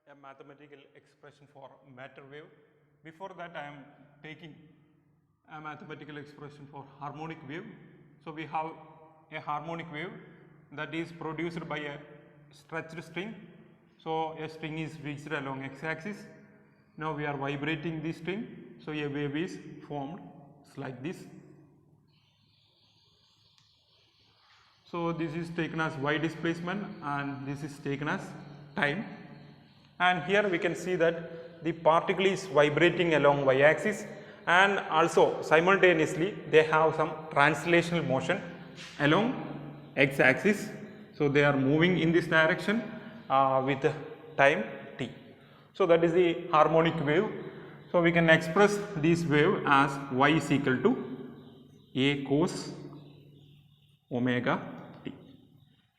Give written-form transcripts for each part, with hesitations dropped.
a mathematical expression for matter wave. Before that, I am taking a mathematical expression for harmonic wave. So we have a harmonic wave that is produced by a stretched string. So a string is fixed along x-axis. Now we are vibrating the string. So a wave is formed like this. So this is taken as y displacement and this is taken as time. And here we can see that the particle is vibrating along y axis and also simultaneously they have some translational motion along x axis. So they are moving in this direction with time t. So that is the harmonic wave. So we can express this wave as y is equal to a cos omega t,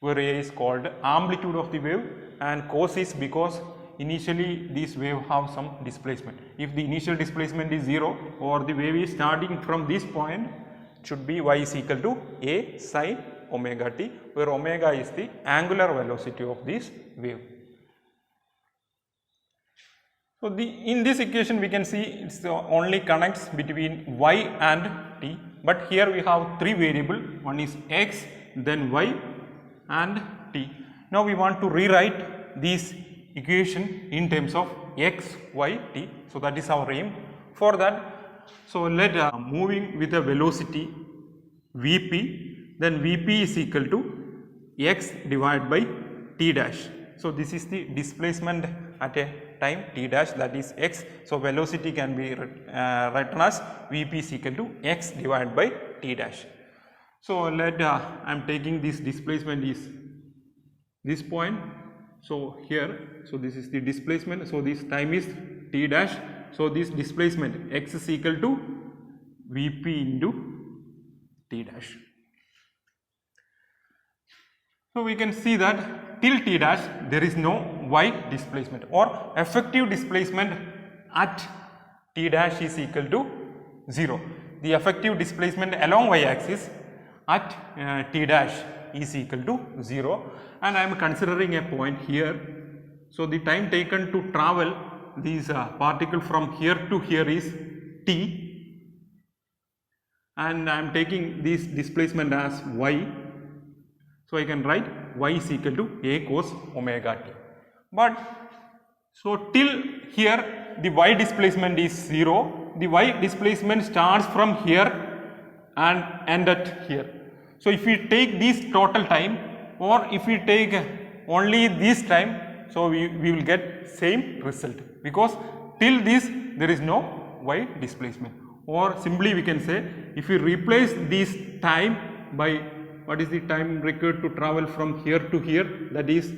where a is called amplitude of the wave and cos is because initially this wave have some displacement. If the initial displacement is 0 or the wave is starting from this point, it should be y is equal to a sin omega t, where omega is the angular velocity of this wave. So in this equation we can see it's only connects between y and t, but here we have three variables, one is x, then y and t. Now we want to rewrite this equation in terms of x, y, t. So that is our aim. For that, so let moving with a velocity vp, then vp is equal to x divided by t dash. So this is the displacement at a time t dash, that is x. So velocity can be written as vp is equal to x divided by t dash. So let I am taking this displacement is this point. So here, so this is the displacement. So this time is t dash. So this displacement x is equal to vp into t dash. So we can see that till t dash there is no y displacement, or effective displacement at t dash is equal to 0. The effective displacement along y axis at t dash is equal to 0, and I am considering a point here. So the time taken to travel these particle from here to here is t, and I am taking this displacement as y. So I can write y is equal to a cos omega t. But so till here the y displacement is 0. The y displacement starts from here and end at here. So if we take this total time, or if we take only this time, so we will get same result, because till this there is no y displacement. Or simply we can say, if we replace this time by what is the time required to travel from here to here, that is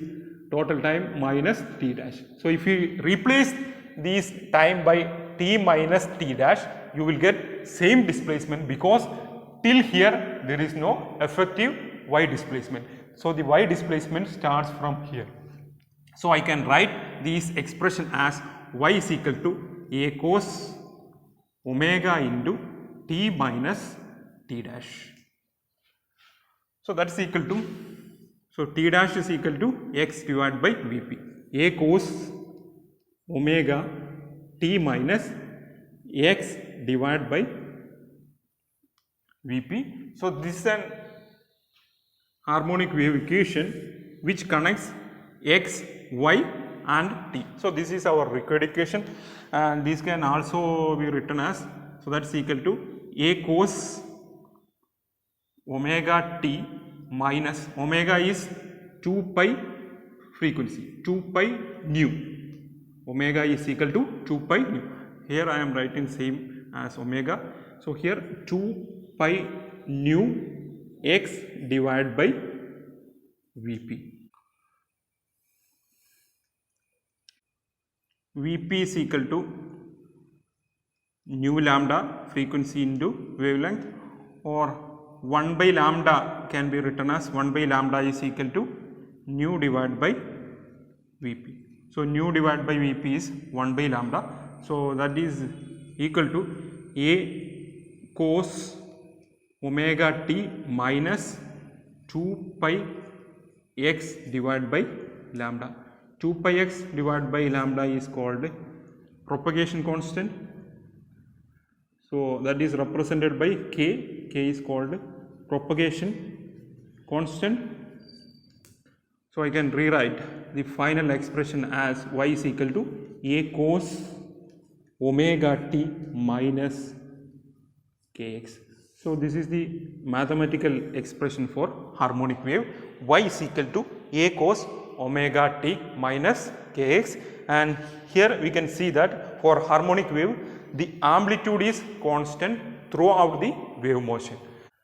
total time minus t dash. So if we replace this time by t minus t dash, you will get same displacement, because till here there is no effective y displacement. So the y displacement starts from here. So I can write this expression as y is equal to a cos omega into t minus t dash. So that is equal to, so t dash is equal to x divided by vp, a cos omega t minus x divided by vp. So this is an harmonic wave equation which connects x, y and t. So this is our required equation, and this can also be written as, so that is equal to a cos omega t minus, omega is 2 pi frequency, 2 pi nu, omega is equal to 2 pi nu. Here I am writing same as omega. So here 2 pi nu x divided by vp. Vp is equal to nu lambda, frequency into wavelength, or 1 by lambda can be written as 1 by lambda is equal to nu divided by vp. So nu divided by vp is 1 by lambda. So that is equal to a cos omega t minus 2 pi x divided by lambda. 2 pi x divided by lambda is called propagation constant. So that is represented by k. K is called propagation constant. So I can rewrite the final expression as y is equal to a cos omega t minus kx. So this is the mathematical expression for harmonic wave. Y is equal to a cos omega t minus kx, and here we can see that for harmonic wave the amplitude is constant throughout the wave motion.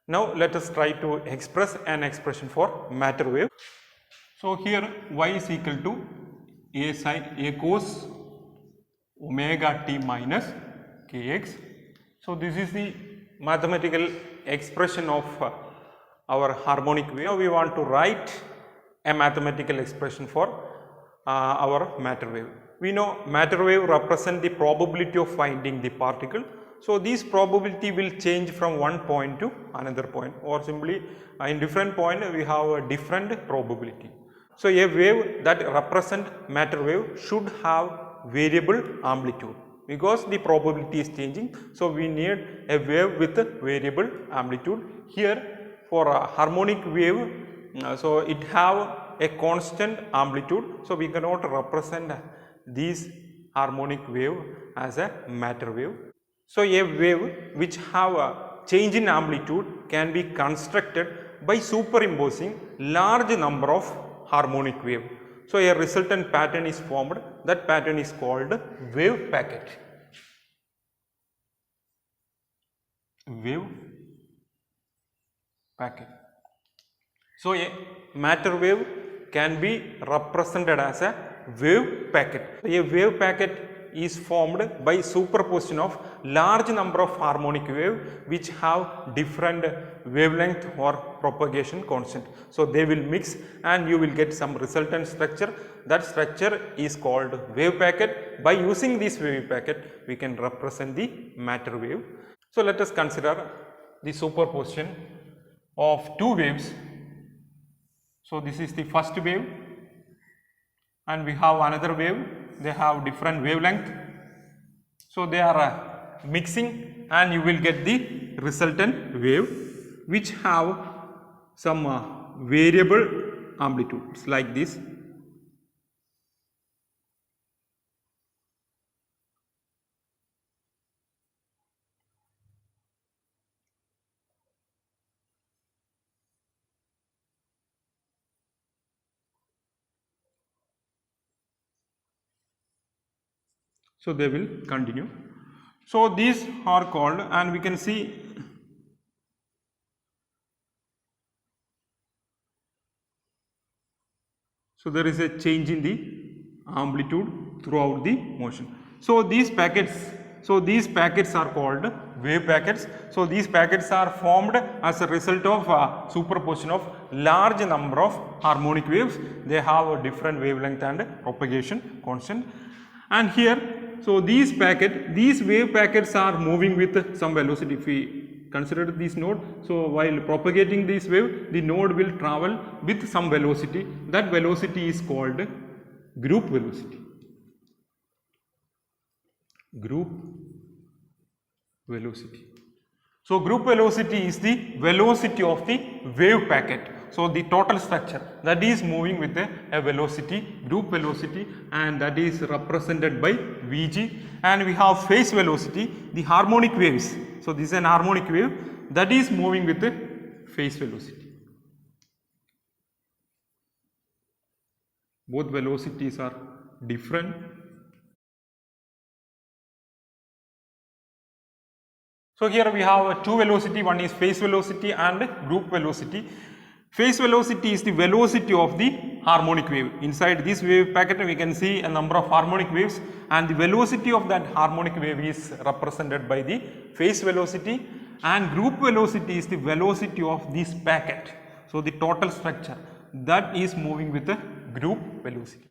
Now let us try to express an expression for matter wave. So here y is equal to a cos omega t minus kx. So this is the mathematical expression of our harmonic wave. Now we want to write a mathematical expression for our matter wave. We know matter wave represent the probability of finding the particle. So this probability will change from one point to another point, or simply in different point we have a different probability. So a wave that represent matter wave should have variable amplitude, because the probability is changing. So we need a wave with a variable amplitude. Here for a harmonic wave, so it have a constant amplitude, so we cannot represent this harmonic wave as a matter wave. So a wave which have a change in amplitude can be constructed by superimposing large number of harmonic wave. So a resultant pattern is formed. That pattern is called wave packet. Wave packet. So a matter wave can be represented as a wave packet. A wave packet is formed by superposition of large number of harmonic wave which have different wavelength or propagation constant. So they will mix and you will get some resultant structure. That structure is called wave packet. By using this wave packet we can represent the matter wave. So let us consider the superposition of two waves. So this is the first wave and we have another wave. They have different wavelength. So they are mixing and you will get the resultant wave which have some variable amplitudes like this. So they will continue. So these are called, and we can see so there is a change in the amplitude throughout the motion. So these packets are called wave packets. So these packets are formed as a result of superposition of large number of harmonic waves. They have a different wavelength and propagation constant. And here, so these wave packets are moving with some velocity. If we consider this node, so while propagating this wave, the node will travel with some velocity. That velocity is called group velocity. Group velocity. So group velocity is the velocity of the wave packet. So the total structure that is moving with a velocity, group velocity, and that is represented by Vg, and we have phase velocity, the harmonic waves. So this is an harmonic wave that is moving with a phase velocity. Both velocities are different. So here we have two velocity, one is phase velocity and group velocity. Phase velocity is the velocity of the harmonic wave. Inside this wave packet we can see a number of harmonic waves, and the velocity of that harmonic wave is represented by the phase velocity, and group velocity is the velocity of this packet. So the total structure that is moving with a group velocity.